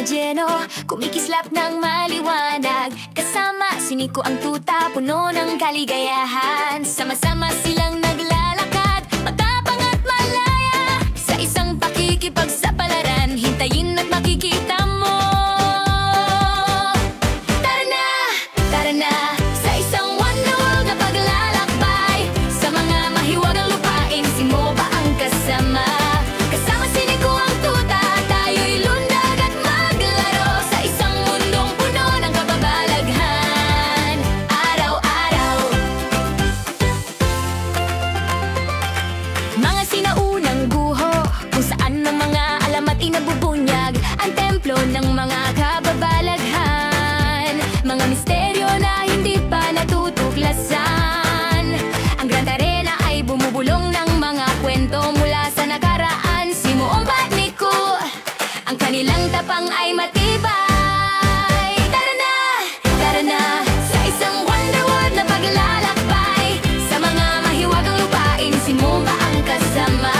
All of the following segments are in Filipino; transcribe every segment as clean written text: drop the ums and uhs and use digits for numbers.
Jeno, kumikislap ng maliwanag. Kasama si Nico ang tuta, puno ng kaligayahan. Sama-sama silang naglalakad, matapang at malaya. Sa isang pakikipagsapalaran, hintayin at makikita mo. Tara na, sa isang wonder world na paglalakbay. Sa mga mahiwagang lupain, si Moba ang kasama. Kasama si Nico ang tuta, tayo'y lundag at maglaro. Sa isang mundong puno ng kababalaghan. Araw-araw, mga sinaunang guho, kung saan ang mga alamat inabubunyag. Ang templo ng mga kababalaghan, mga misteryo na hindi pa natutuklasan. Ang Grand Arena ay bumubulong ng mga kwento mula sa nakaraan. Si Moba at Nico, ang kanilang tapang ay matibay. Tara na, sa isang wonder world na paglalakbay. Sa mga mahiwagang lupain, si Moba ang kasama.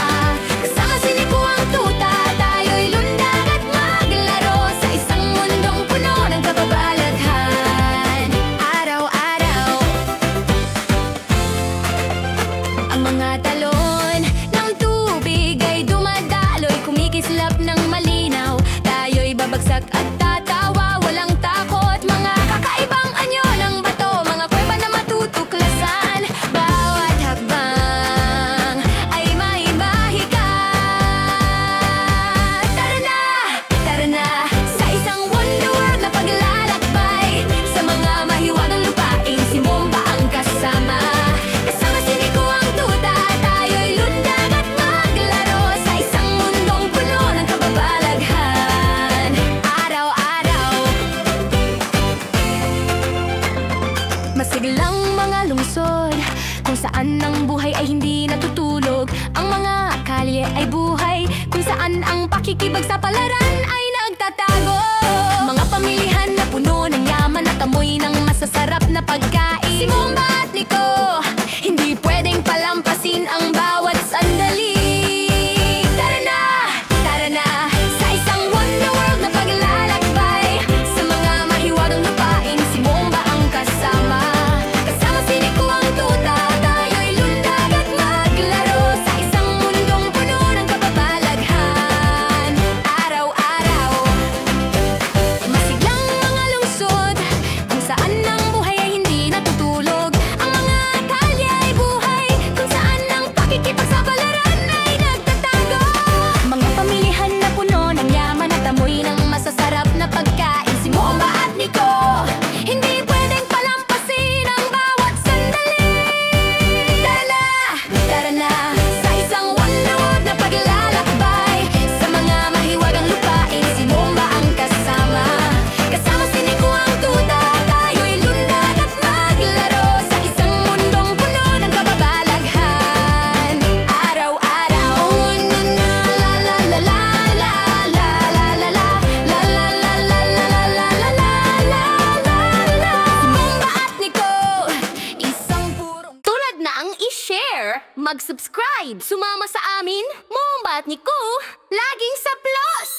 Kasama si Nico ang tuta, tayo'y lundag at maglaro. Sa isang mundong puno ng kababalaghan. Araw-araw, ang mga talon ng tubig ay dumadaloy, kumikislap ng malinaw. Tayo'y babagsak at tatawa, walang takot. Mga kakaibang anyo ng bato, mga kuweba na matutuklasan. Bawat hakbang ay may mahika. Tara na, sa isang wonder world na paglalakbay. Sa mga mahiwagang lupain, si Moba ang kasama. Kasama si Nico ang tuta, tayo'y lundag at maglaro. Sa isang mundong puno ng kababalaghan. Araw-araw, masiglang mga lungsod, kung saan ang buhay ay hindi natutulog. Ang mga kalye ay buhay, kung saan ang pakikipagsapalaran ay nagtatago. Mga pamilihan na puno ng yaman at amoy ng masasarap na pagkain. Si Moba at Nico, hindi pwedeng palampasin ang bawat sandali. Tara na, sa isang wonder world na paglalakbay. Sa mga mahiwagang lupain, si Moba ang kasama. Kasama si Nico ang tuta, tayo'y lundag at maglaro. Sa isang mundong puno ng kababalaghan. Araw-araw, masiglang mga lungsod, kung saan ang buhay ay hindi natutulog. Ang mga kalye ay buhay, kung saan ang pakikipagsapalaran ay nagtatago. Mga pamilihan na puno ng yaman at amoy ng masasarap na pagkain. Si Moba at Nico, hindi pwedeng palampasin ang bawat sandali. Tara na, sa isang wonder world na paglalakbay. Sa mga mahiwagang lupain, si Moba ang kasama. Kasama si Nico ang tuta, tayo'y lundag at maglaro. Sa isang mundong puno ng kababalaghan. Araw-araw, la la la la la la la la la la la la la la la la la la. Si Moba at Nico, isang purong tulad na ang i-share, mag-subscribe, sumama sa amin, Moba at Nico, laging sa plus!